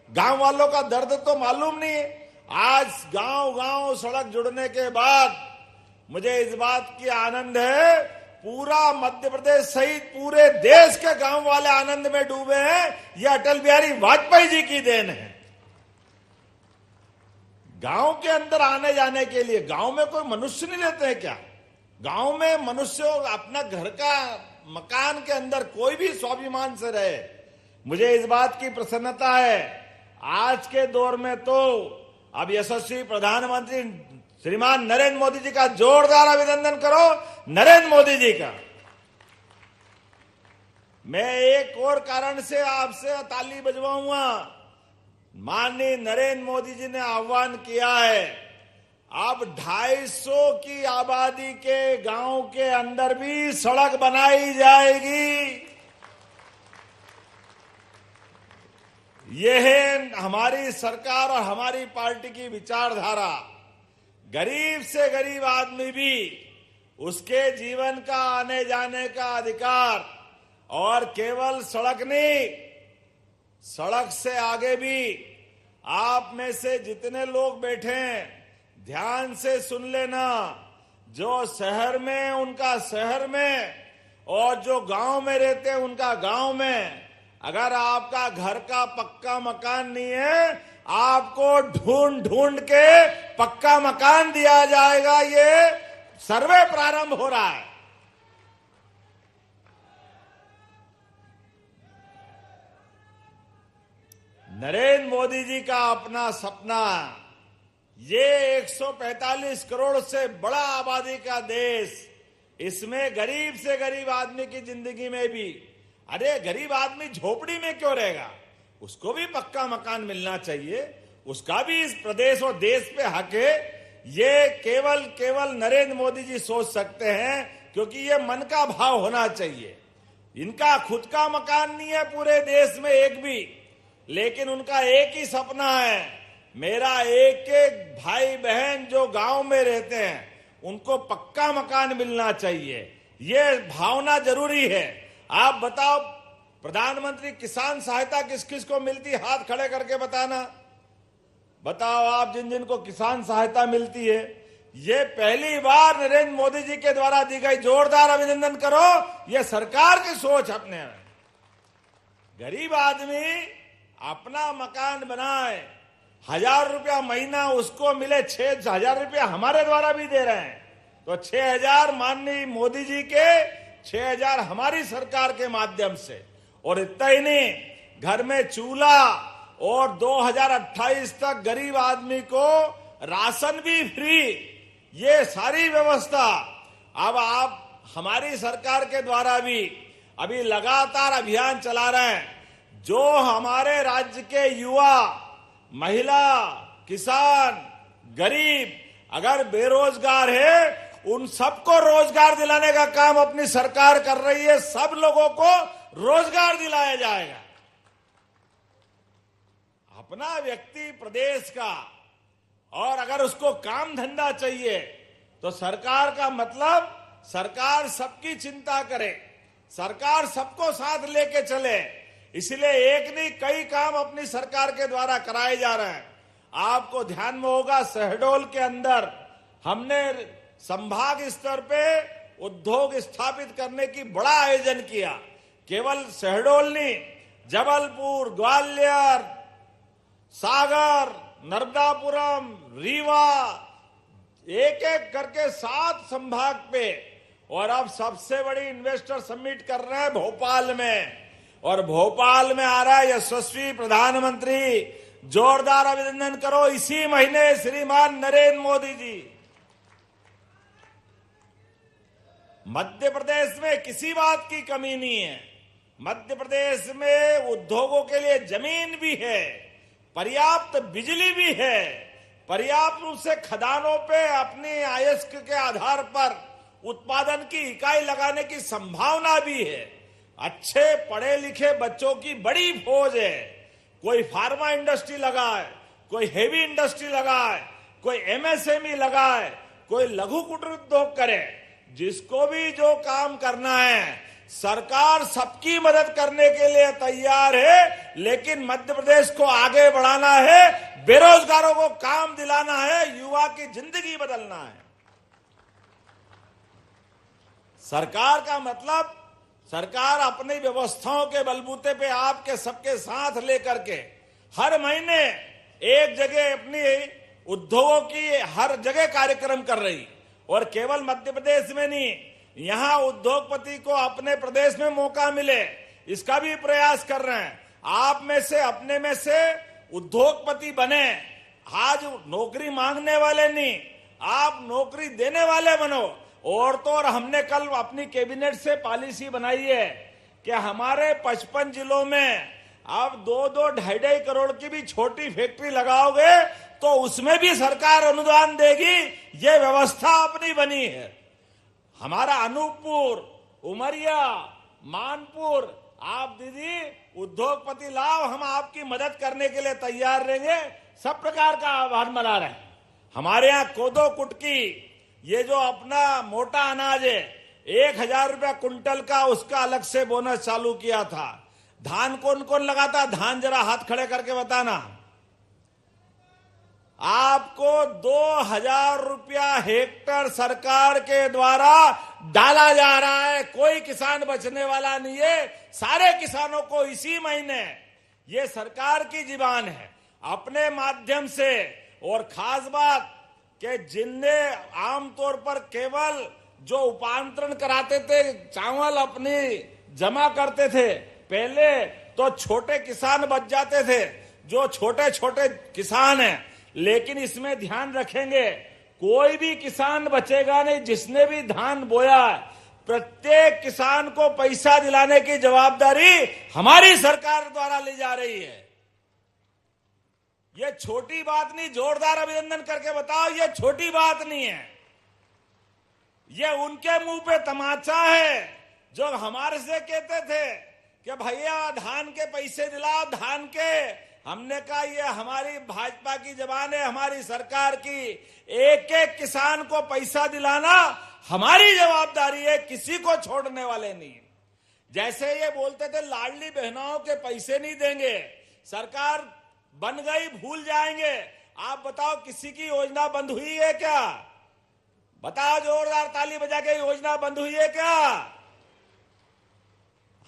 गांव वालों का दर्द तो मालूम नहीं है। आज गांव गांव सड़क जुड़ने के बाद मुझे इस बात की आनंद है, पूरा मध्य प्रदेश सहित पूरे देश के गांव वाले आनंद में डूबे हैं। यह अटल बिहारी वाजपेयी जी की देन है। गांव के अंदर आने जाने के लिए गांव में कोई मनुष्य नहीं रहते हैं क्या? गांव में मनुष्य अपना घर का मकान के अंदर कोई भी स्वाभिमान से रहे। मुझे इस बात की प्रसन्नता है, आज के दौर में तो अब यशस्वी प्रधानमंत्री श्रीमान नरेंद्र मोदी जी का जोरदार अभिनंदन करो, नरेंद्र मोदी जी का। मैं एक और कारण से आपसे ताली बजवाऊंगा। माननीय नरेंद्र मोदी जी ने आह्वान किया है, अब 250 की आबादी के गांव के अंदर भी सड़क बनाई जाएगी। यह है हमारी सरकार और हमारी पार्टी की विचारधारा। गरीब से गरीब आदमी भी उसके जीवन का आने जाने का अधिकार, और केवल सड़क नहीं, सड़क से आगे भी आप में से जितने लोग बैठे हैं ध्यान से सुन लेना, जो शहर में उनका शहर में और जो गांव में रहते हैं उनका गांव में, अगर आपका घर का पक्का मकान नहीं है, आपको ढूंढ ढूंढ के पक्का मकान दिया जाएगा। ये सर्वे प्रारंभ हो रहा है। नरेंद्र मोदी जी का अपना सपना, ये 145 करोड़ से बड़ा आबादी का देश, इसमें गरीब से गरीब आदमी की जिंदगी में भी, अरे गरीब आदमी झोपड़ी में क्यों रहेगा, उसको भी पक्का मकान मिलना चाहिए, उसका भी इस प्रदेश और देश पे हक है। ये केवल नरेंद्र मोदी जी सोच सकते हैं, क्योंकि ये मन का भाव होना चाहिए। इनका खुद का मकान नहीं है पूरे देश में एक भी, लेकिन उनका एक ही सपना है, मेरा एक एक भाई बहन जो गांव में रहते हैं उनको पक्का मकान मिलना चाहिए। ये भावना जरूरी है। आप बताओ, प्रधानमंत्री किसान सहायता किस किस को मिलती, हाथ खड़े करके बताना। बताओ आप जिन जिन को किसान सहायता मिलती है, ये पहली बार नरेंद्र मोदी जी के द्वारा दी गई, जोरदार अभिनंदन करो। ये सरकार की सोच अपने में। गरीब आदमी अपना मकान बनाए, 1000 रुपया महीना उसको मिले, 6000 रुपया हमारे द्वारा भी दे रहे हैं, तो 6000 माननीय मोदी जी के, 6000 हमारी सरकार के माध्यम से। और इतना ही नहीं, घर में चूल्हा, और 2028 तक गरीब आदमी को राशन भी फ्री, ये सारी व्यवस्था अब आप हमारी सरकार के द्वारा भी अभी लगातार अभियान चला रहे हैं। जो हमारे राज्य के युवा, महिला, किसान, गरीब अगर बेरोजगार है, उन सबको रोजगार दिलाने का काम अपनी सरकार कर रही है। सब लोगों को रोजगार दिलाया जाएगा। अपना व्यक्ति प्रदेश का, और अगर उसको काम धंधा चाहिए तो सरकार का मतलब सरकार सबकी चिंता करे, सरकार सबको साथ लेके चले। इसलिए एक नहीं कई काम अपनी सरकार के द्वारा कराए जा रहे हैं। आपको ध्यान में होगा, शहडोल के अंदर हमने संभाग स्तर पे उद्योग स्थापित करने की बड़ा आयोजन किया। केवल शहडोल नहीं, जबलपुर, ग्वालियर, सागर, नर्मदापुरम, रीवा, एक एक करके 7 संभाग पे। और अब सबसे बड़ी इन्वेस्टर समिट कर रहे हैं भोपाल में, और भोपाल में आ रहा है यशस्वी प्रधानमंत्री। जोरदार अभिनंदन करो इसी महीने श्रीमान नरेंद्र मोदी जी। मध्य प्रदेश में किसी बात की कमी नहीं है। मध्य प्रदेश में उद्योगों के लिए जमीन भी है, पर्याप्त बिजली भी है, पर्याप्त रूप से खदानों पे अपनी आयस्क के आधार पर उत्पादन की इकाई लगाने की संभावना भी है। अच्छे पढ़े लिखे बच्चों की बड़ी फौज है। कोई फार्मा इंडस्ट्री लगाए, कोई हेवी इंडस्ट्री लगाए, कोई एमएसएमई लगाए, कोई लघु कुटीर उद्योग करे। जिसको भी जो काम करना है, सरकार सबकी मदद करने के लिए तैयार है। लेकिन मध्य प्रदेश को आगे बढ़ाना है, बेरोजगारों को काम दिलाना है, युवा की जिंदगी बदलना है। सरकार का मतलब सरकार अपनी व्यवस्थाओं के बलबूते पे आपके सबके साथ लेकर के हर महीने एक जगह अपनी उद्योगों की हर जगह कार्यक्रम कर रही। और केवल मध्य प्रदेश में नहीं, यहां उद्योगपति को अपने प्रदेश में मौका मिले, इसका भी प्रयास कर रहे हैं। आप में से, अपने में से उद्योगपति बने। आज नौकरी मांगने वाले नहीं, आप नौकरी देने वाले बनो। और तो और हमने कल अपनी कैबिनेट से पॉलिसी बनाई है कि हमारे 55 जिलों में अब 2-2, 2.5 करोड़ की भी छोटी फैक्ट्री लगाओगे तो उसमें भी सरकार अनुदान देगी। ये व्यवस्था अपनी बनी है। हमारा अनूपपुर, उमरिया, मानपुर, आप दीदी उद्योगपति लाओ, हम आपकी मदद करने के लिए तैयार रहेंगे। सब प्रकार का आह्वान मना रहे हैं। हमारे यहाँ कोदो कुटकी, ये जो अपना मोटा अनाज है, 1000 रुपया कुंटल का उसका अलग से बोनस चालू किया था। धान कौन कौन लगाता? धान जरा हाथ खड़े करके बताना। आपको 2000 रुपया हेक्टर सरकार के द्वारा डाला जा रहा है। कोई किसान बचने वाला नहीं है। सारे किसानों को इसी महीने, ये सरकार की जीवान है, अपने माध्यम से। और खास बात कि जिनने आमतौर पर केवल जो उपांतरण कराते थे, चावल अपनी जमा करते थे, पहले तो छोटे किसान बच जाते थे, जो छोटे छोटे किसान हैं। लेकिन इसमें ध्यान रखेंगे, कोई भी किसान बचेगा नहीं जिसने भी धान बोया। प्रत्येक किसान को पैसा दिलाने की जवाबदारी हमारी सरकार द्वारा ली जा रही है। ये छोटी बात नहीं। जोरदार अभिनंदन करके बताओ, ये छोटी बात नहीं है। ये उनके मुंह पे तमाचा है जो हमारे से कहते थे कि भैया धान के पैसे दिलाओ, धान के। हमने कहा ये हमारी भाजपा की जबान है, हमारी सरकार की। एक एक किसान को पैसा दिलाना हमारी जवाबदारी है, किसी को छोड़ने वाले नहीं। जैसे ये बोलते थे लाडली बहनों के पैसे नहीं देंगे, सरकार बन गई भूल जाएंगे। आप बताओ किसी की योजना बंद हुई है क्या? बताओ, जोरदार ताली बजा के योजना बंद हुई है क्या?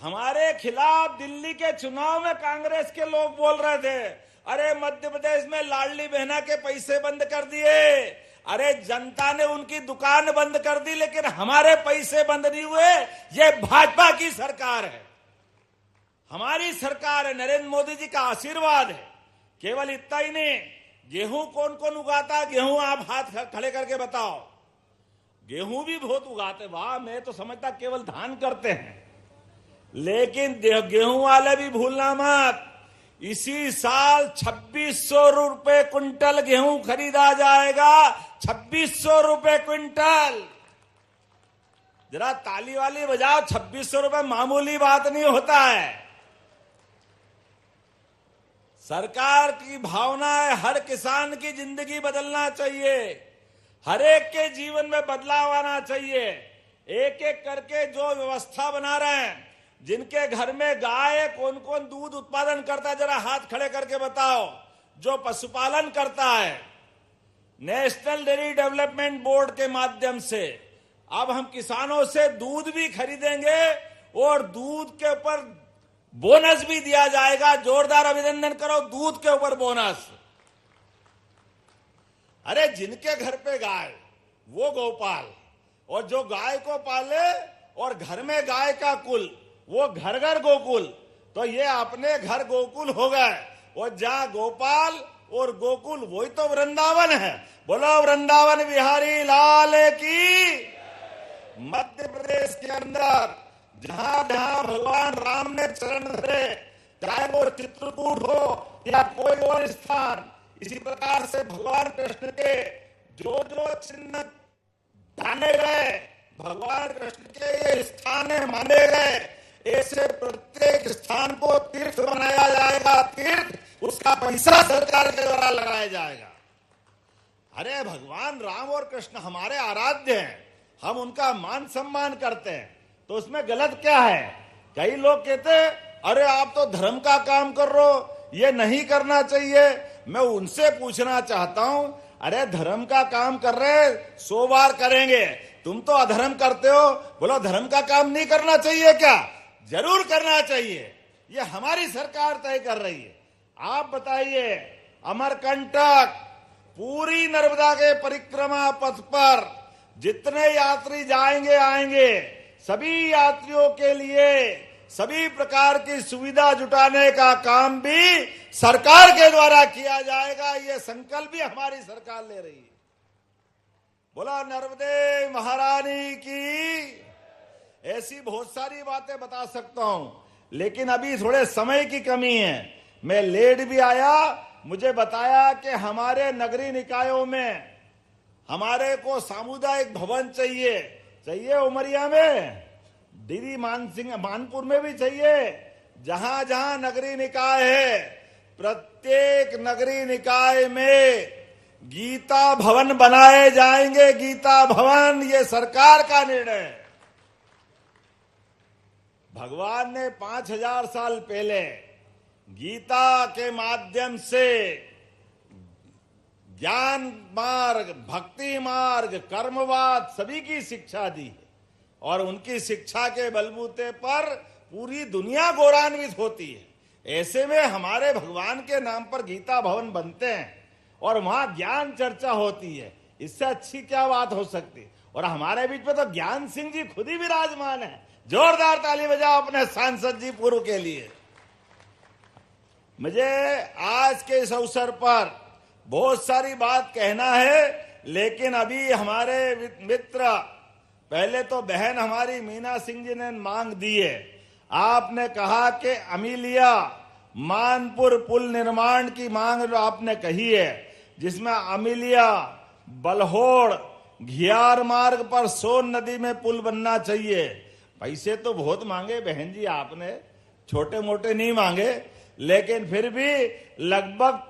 हमारे खिलाफ दिल्ली के चुनाव में कांग्रेस के लोग बोल रहे थे, अरे मध्य प्रदेश में लाडली बहना के पैसे बंद कर दिए। अरे जनता ने उनकी दुकान बंद कर दी, लेकिन हमारे पैसे बंद नहीं हुए। ये भाजपा की सरकार है, हमारी सरकार है, नरेंद्र मोदी जी का आशीर्वाद है। केवल इतना ही नहीं, गेहूं कौन कौन उगाता है? गेहूं आप हाथ खड़े करके बताओ। गेहूं भी बहुत उगाते, वाह, मैं तो समझता केवल धान करते हैं, लेकिन गेहूं वाले भी भूलना मत, इसी साल 2600 रुपए क्विंटल गेहूं खरीदा जाएगा। 2600 रुपए क्विंटल। जरा ताली वाली बजाओ, 2600 रुपए मामूली बात नहीं होता है। सरकार की भावना है हर किसान की जिंदगी बदलना चाहिए, हर एक के जीवन में बदलाव आना चाहिए। एक एक करके जो व्यवस्था बना रहे हैं, जिनके घर में गाय है, कौन कौन दूध उत्पादन करता है, जरा हाथ खड़े करके बताओ। जो पशुपालन करता है, नेशनल डेयरी डेवलपमेंट बोर्ड के माध्यम से अब हम किसानों से दूध भी खरीदेंगे और दूध के ऊपर बोनस भी दिया जाएगा। जोरदार अभिनंदन करो, दूध के ऊपर बोनस। अरे जिनके घर पे गाय वो गोपाल, और जो गाय को पाले और घर में गाय का कुल, वो घर घर गोकुल। तो ये अपने घर गोकुल हो गए, और जहां गोपाल और गोकुल वही तो वृंदावन है। बोलो वृंदावन बिहारी लाल की। मध्य प्रदेश के अंदर जहां जहां भगवान राम ने चरण धरे, चाहे वो चित्रकूट हो या कोई और स्थान, इसी प्रकार से भगवान कृष्ण के जो जो चिन्ह जाने गए, भगवान कृष्ण के ये स्थान माने गए, ऐसे प्रत्येक स्थान को तीर्थ बनाया जाएगा। तीर्थ, उसका पैसा सरकार के द्वारा लगाया जाएगा। अरे भगवान राम और कृष्ण हमारे आराध्य हैं, हम उनका मान सम्मान करते हैं, तो उसमें गलत क्या है? कई लोग कहते हैं अरे आप तो धर्म का काम कर रहे हो, ये नहीं करना चाहिए। मैं उनसे पूछना चाहता हूं, अरे धर्म का काम कर रहे 100 बार करेंगे, तुम तो अधर्म करते हो, बोलो धर्म का काम नहीं करना चाहिए क्या? जरूर करना चाहिए, ये हमारी सरकार तय कर रही है। आप बताइए, अमरकंटक पूरी नर्मदा के परिक्रमा पथ पर जितने यात्री जाएंगे आएंगे, सभी यात्रियों के लिए सभी प्रकार की सुविधा जुटाने का काम भी सरकार के द्वारा किया जाएगा। ये संकल्प भी हमारी सरकार ले रही है। बोला नर्मदे महारानी की। ऐसी बहुत सारी बातें बता सकता हूं, लेकिन अभी थोड़े समय की कमी है। मैं लेट भी आया, मुझे बताया कि हमारे नगरीय निकायों में हमारे को सामुदायिक भवन चाहिए उमरिया में, दीदी मानपुर में भी चाहिए। जहां जहां नगरीय निकाय है, प्रत्येक नगरीय निकाय में गीता भवन बनाए जाएंगे। गीता भवन, ये सरकार का निर्णय है। भगवान ने 5000 साल पहले गीता के माध्यम से ज्ञान मार्ग, भक्ति मार्ग, कर्मवाद सभी की शिक्षा दी है, और उनकी शिक्षा के बलबूते पर पूरी दुनिया गौरवान्वित होती है। ऐसे में हमारे भगवान के नाम पर गीता भवन बनते हैं और वहां ज्ञान चर्चा होती है, इससे अच्छी क्या बात हो सकती? और हमारे बीच में तो ज्ञान सिंह जी खुद ही विराजमान है। जोरदार ताली बजाओ अपने सांसद जी पूर्व के लिए। मुझे आज के इस अवसर पर बहुत सारी बात कहना है, लेकिन अभी हमारे मित्र, पहले तो बहन हमारी मीना सिंह जी ने मांग दी है। आपने कहा कि अमीलिया मानपुर पुल निर्माण की मांग आपने कही है, जिसमें अमीलिया बलहोड़ घियार मार्ग पर सोन नदी में पुल बनना चाहिए। पैसे तो बहुत मांगे बहन जी आपने, छोटे मोटे नहीं मांगे, लेकिन फिर भी लगभग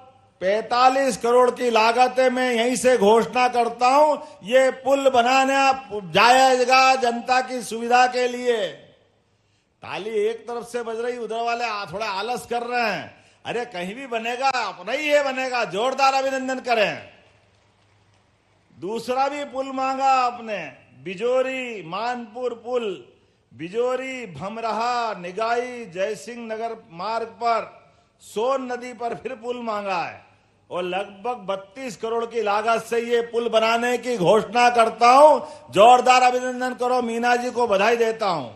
45 करोड़ की लागत है। मैं यहीं से घोषणा करता हूं, ये पुल बनाना जाएगा जनता की सुविधा के लिए। ताली एक तरफ से बज रही, उधर वाले थोड़ा आलस कर रहे हैं। अरे कहीं भी बनेगा, अपना ही ये बनेगा, जोरदार अभिनंदन करें। दूसरा भी पुल मांगा आपने, बिजोरी मानपुर पुल, बिजोरी भमरहा निगाई जयसिंह नगर मार्ग पर सोन नदी पर फिर पुल मांगा है और लगभग 32 करोड़ की लागत से ये पुल बनाने की घोषणा करता हूं। जोरदार अभिनंदन करो, मीना जी को बधाई देता हूं।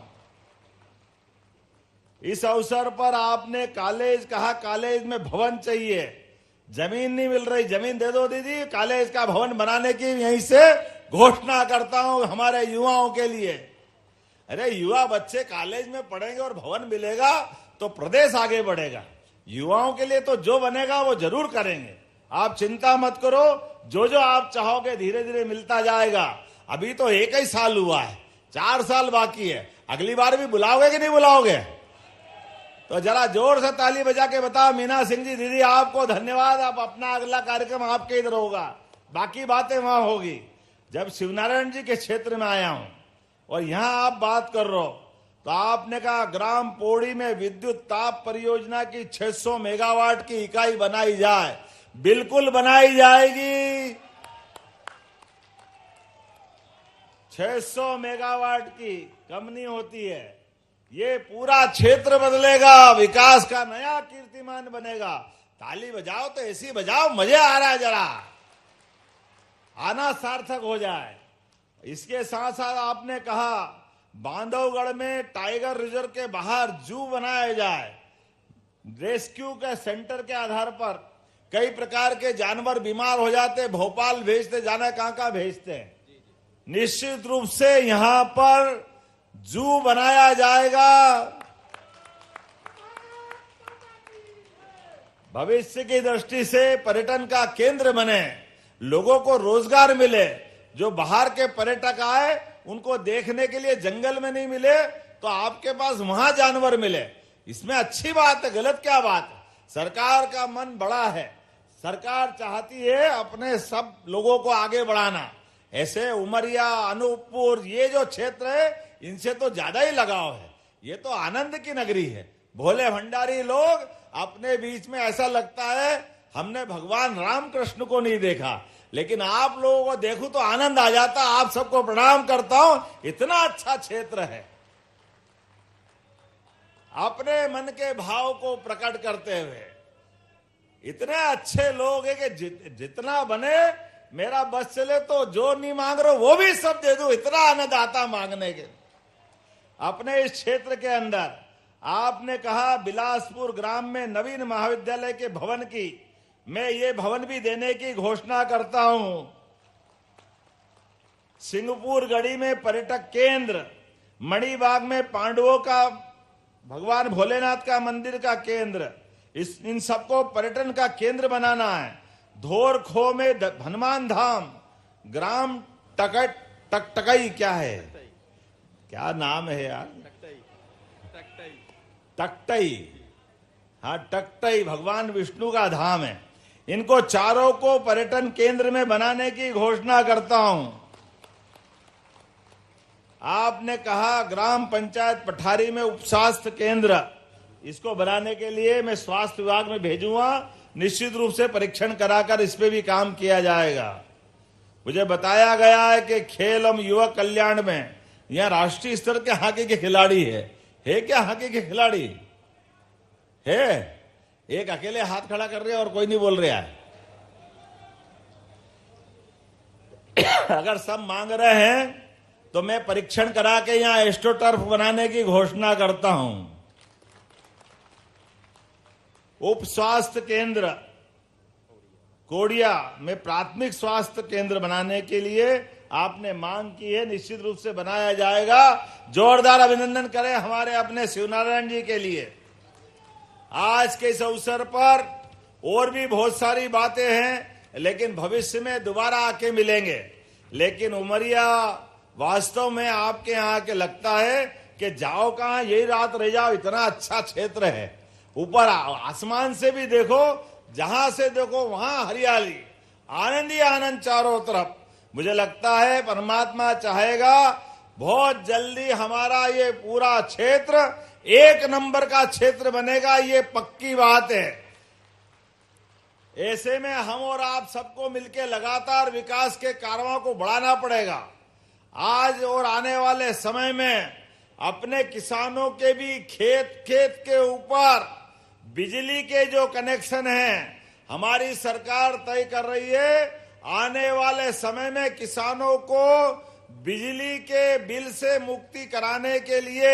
इस अवसर पर आपने कॉलेज कहा, कॉलेज में भवन चाहिए, जमीन नहीं मिल रही, जमीन दे दो दीदी, कॉलेज का भवन बनाने की यहीं से घोषणा करता हूं हमारे युवाओं के लिए। अरे युवा बच्चे कॉलेज में पढ़ेंगे और भवन मिलेगा तो प्रदेश आगे बढ़ेगा। युवाओं के लिए तो जो बनेगा वो जरूर करेंगे, आप चिंता मत करो, जो जो आप चाहोगे धीरे धीरे मिलता जाएगा। अभी तो 1 ही साल हुआ है, 4 साल बाकी है, अगली बार भी बुलाओगे कि नहीं बुलाओगे? तो जरा जोर से ताली बजा के बताओ। मीना सिंह जी दीदी आपको धन्यवाद, आप अपना अगला कार्यक्रम आपके इधर होगा, बाकी बातें वहां होगी। जब शिवनारायण जी के क्षेत्र में आया हूं और यहां आप बात कर रहे हो तो आपने कहा ग्राम पौड़ी में विद्युत ताप परियोजना की 600 मेगावाट की इकाई बनाई जाए। बिल्कुल बनाई जाएगी। 600 मेगावाट की कम नहीं होती है। ये पूरा क्षेत्र बदलेगा, विकास का नया कीर्तिमान बनेगा। ताली बजाओ तो ऐसी बजाओ, मजे आ रहा है, जरा आना सार्थक हो जाए। इसके साथ साथ आपने कहा बांधवगढ़ में टाइगर रिजर्व के बाहर जू बनाया जाए। रेस्क्यू के सेंटर के आधार पर कई प्रकार के जानवर बीमार हो जाते, भोपाल भेजते, जाना कहां भेजते हैं। निश्चित रूप से यहां पर जू बनाया जाएगा। भविष्य की दृष्टि से पर्यटन का केंद्र बने, लोगों को रोजगार मिले। जो बाहर के पर्यटक आए उनको देखने के लिए जंगल में नहीं मिले तो आपके पास वहां जानवर मिले। इसमें अच्छी बात है, गलत क्या बात है? सरकार का मन बड़ा है, सरकार चाहती है अपने सब लोगों को आगे बढ़ाना। ऐसे उमरिया, अनूपपुर, ये जो क्षेत्र है इनसे तो ज्यादा ही लगाव है। ये तो आनंद की नगरी है। भोले भंडारी लोग अपने बीच में, ऐसा लगता है हमने भगवान रामकृष्ण को नहीं देखा, लेकिन आप लोगों को देखूं तो आनंद आ जाता। आप सबको प्रणाम करता हूं, इतना अच्छा क्षेत्र है। अपने मन के भाव को प्रकट करते हुए इतने अच्छे लोग हैं कि जितना बने मेरा बस चले तो जो नहीं मांग रहे वो भी सब दे दूं, इतना आनंद आता मांगने के। अपने इस क्षेत्र के अंदर आपने कहा बिलासपुर ग्राम में नवीन महाविद्यालय के भवन की, मैं ये भवन भी देने की घोषणा करता हूं। सिंहपुर गढ़ी में पर्यटक केंद्र, मणिबाग में पांडवों का भगवान भोलेनाथ का मंदिर का केंद्र, इन सबको पर्यटन का केंद्र बनाना है। धोरखो में हनुमान धाम, ग्राम टकटई, क्या है, क्या नाम है यार, टकटई, हाँ टकटई भगवान विष्णु का धाम है। इनको चारों को पर्यटन केंद्र में बनाने की घोषणा करता हूं। आपने कहा ग्राम पंचायत पठारी में उपस्वास्थ्य केंद्र, इसको बनाने के लिए मैं स्वास्थ्य विभाग में भेजूंगा। निश्चित रूप से परीक्षण कराकर इस पे भी काम किया जाएगा। मुझे बताया गया है कि खेल एवं युवा कल्याण में यहां राष्ट्रीय स्तर के हॉकी के खिलाड़ी है क्या? हॉकी के खिलाड़ी है? एक अकेले हाथ खड़ा कर रहे हैं और कोई नहीं बोल रहा है। अगर सब मांग रहे हैं तो मैं परीक्षण करा के यहां एस्ट्रोटर्फ बनाने की घोषणा करता हूं। उप स्वास्थ्य केंद्र कोडिया में प्राथमिक स्वास्थ्य केंद्र बनाने के लिए आपने मांग की है, निश्चित रूप से बनाया जाएगा। जोरदार अभिनंदन करें हमारे अपने शिवनारायण जी के लिए। आज के इस अवसर पर और भी बहुत सारी बातें हैं, लेकिन भविष्य में दोबारा आके मिलेंगे। लेकिन उमरिया वास्तव में आपके यहाँ के लगता है कि जाओ कहाँ, यही रात रह जाओ, इतना अच्छा क्षेत्र है। ऊपर आसमान से भी देखो, जहां से देखो वहां हरियाली, आनंद ही आनंद चारों तरफ। मुझे लगता है परमात्मा चाहेगा बहुत जल्दी हमारा ये पूरा क्षेत्र 1 नंबर का क्षेत्र बनेगा, ये पक्की बात है। ऐसे में हम और आप सबको मिलकर लगातार विकास के कार्यों को बढ़ाना पड़ेगा। आज और आने वाले समय में अपने किसानों के भी खेत के ऊपर बिजली के जो कनेक्शन हैं, हमारी सरकार तय कर रही है। आने वाले समय में किसानों को बिजली के बिल से मुक्ति कराने के लिए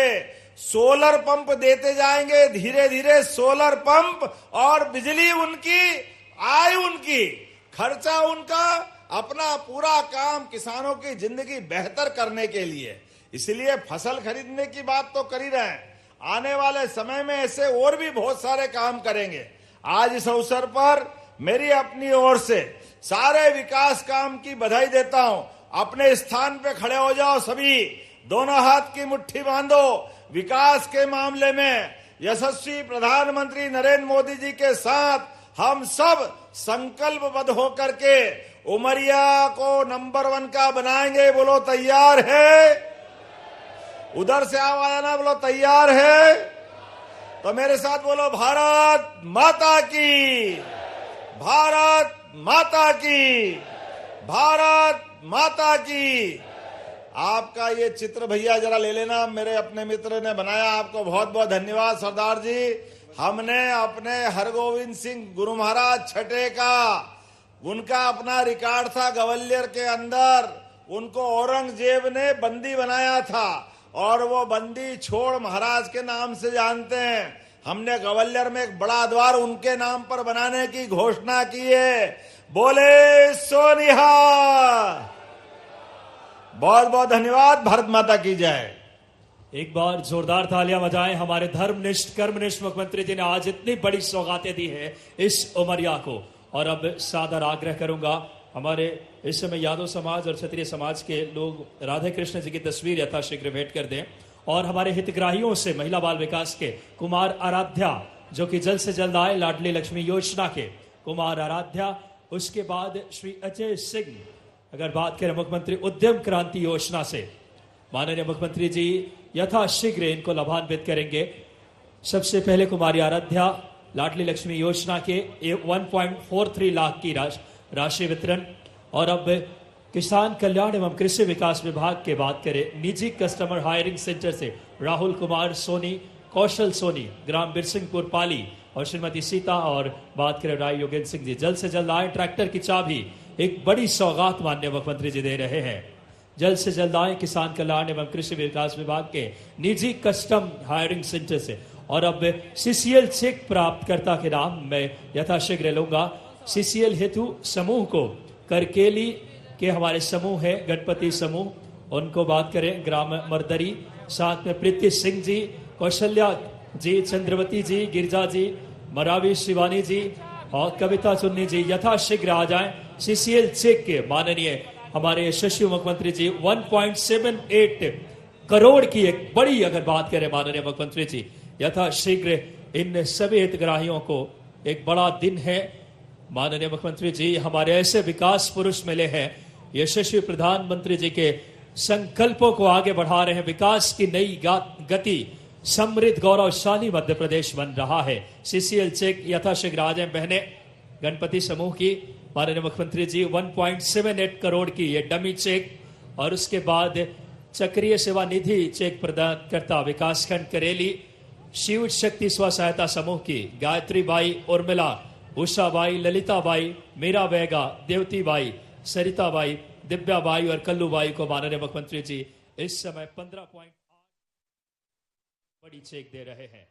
सोलर पंप देते जाएंगे। धीरे धीरे सोलर पंप और बिजली उनकी आय, उनकी खर्चा उनका, अपना पूरा काम किसानों की जिंदगी बेहतर करने के लिए। इसलिए फसल खरीदने की बात तो कर ही रहे हैं, आने वाले समय में ऐसे और भी बहुत सारे काम करेंगे। आज इस अवसर पर मेरी अपनी ओर से सारे विकास काम की बधाई देता हूं। अपने स्थान पे खड़े हो जाओ सभी, दोनों हाथ की मुट्ठी बांधो। विकास के मामले में यशस्वी प्रधानमंत्री नरेंद्र मोदी जी के साथ हम सब संकल्पबद्ध होकर के उमरिया को नंबर 1 का बनाएंगे। बोलो तैयार है? उधर से आवाज आना, बोलो तैयार है? तो मेरे साथ बोलो भारत माता की, भारत माता की, भारत माता की। आपका ये चित्र भैया जरा ले लेना, मेरे अपने मित्र ने बनाया। आपको बहुत बहुत धन्यवाद सरदार जी। हमने अपने हरगोविंद सिंह गुरु महाराज छठे का, उनका अपना रिकॉर्ड था ग्वालियर के अंदर। उनको औरंगजेब ने बंदी बनाया था और वो बंदी छोड़ महाराज के नाम से जानते हैं। हमने ग्वालियर में एक बड़ा द्वार उनके नाम पर बनाने की घोषणा की है। बोले सोनिहा। बहुत बहुत धन्यवाद। भारत माता की जय। एक बार जोरदार तालियां बजाएं। हमारे धर्मनिष्ठ कर्मनिष्ठ मुख्यमंत्री जी ने आज इतनी बड़ी सौगातें दी है इस उमरिया को। और अब सादर आग्रह करूंगा, हमारे इस समय यादव समाज और क्षत्रिय समाज के लोग राधे कृष्ण जी की तस्वीर यथाशीघ्र भेंट कर दें। और हमारे हितग्राहियों से महिला बाल विकास के कुमार आराध्या, जो कि जल्द से जल्द आए, लाडली लक्ष्मी योजना के कुमार आराध्या। उसके बाद श्री अजय सिंह, अगर बात करें मुख्यमंत्री उद्यम क्रांति योजना से, माननीय मुख्यमंत्री जी यथाशीघ्र इनको लाभान्वित करेंगे। सबसे पहले कुमारी आराध्या लाडली लक्ष्मी योजना के 1.43 लाख की राशि वितरण। और अब किसान कल्याण एवं कृषि विकास विभाग के बात करें, निजी कस्टमर हायरिंग सेंटर से राहुल कुमार सोनी, कौशल सोनी, ग्राम बिरसिंहपुर पाली, और श्रीमती सीता। और बात करें राय योगेंद्र सिंह जी, जल्द से जल्द आए। ट्रैक्टर की चाबी, एक बड़ी सौगात माननीय मुख्यमंत्री जी दे रहे हैं। जल्द से जल्द आए किसान कल्याण एवं कृषि विकास विभाग के निजी कस्टम हायरिंग सेंटर से। और अब सीसीएल चेक प्राप्तकर्ता के नाम मैं यथाशीघ्र लूंगा। सीसीएल हेतु समूह को करकेली के हमारे समूह है, गणपति समूह, उनको बात करें ग्राम मर्दरी, साथ में प्रीति सिंह जी, कौशल्या जी, चंद्रवती जी, गिरजा जी, मरावी शिवानी जी और कविता चुन्नी जी यथाशीघ्र आ जाएं। सीसीएल चेक के माननीय हमारे यशस्वी मुख्यमंत्री जी 1.78 करोड़ की एक बड़ी, अगर बात करें माननीय मुख्यमंत्री जी, यथाशीघ्र इन सभी हितग्राहियों को एक बड़ा दिन है। माननीय मुख्यमंत्री जी हमारे ऐसे विकास पुरुष मिले हैं, यशस्वी प्रधानमंत्री जी के संकल्पों को आगे बढ़ा रहे हैं। विकास की नई गति, समृद्ध गौरवशाली मध्य प्रदेश बन रहा है। सीसीएल चेक यथाशीघ्र आ जाए बहने। गणपति समूह की माननीय मुख्यमंत्री जी 1.78 करोड़ की ये डमी चेक। और उसके बाद चक्रीय सेवा निधि चेक प्रदान करता विकासखंड करेली, शिव शक्ति स्व सहायता समूह की गायत्री बाई, उर्मिला, उषा बाई, ललिता बाई, मीरा बैगा, देवती बाई, सरिता बाई, दिव्या बाई और कल्लू बाई को माननीय मुख्यमंत्री जी इस समय 15.8 बड़ी चेक दे रहे हैं।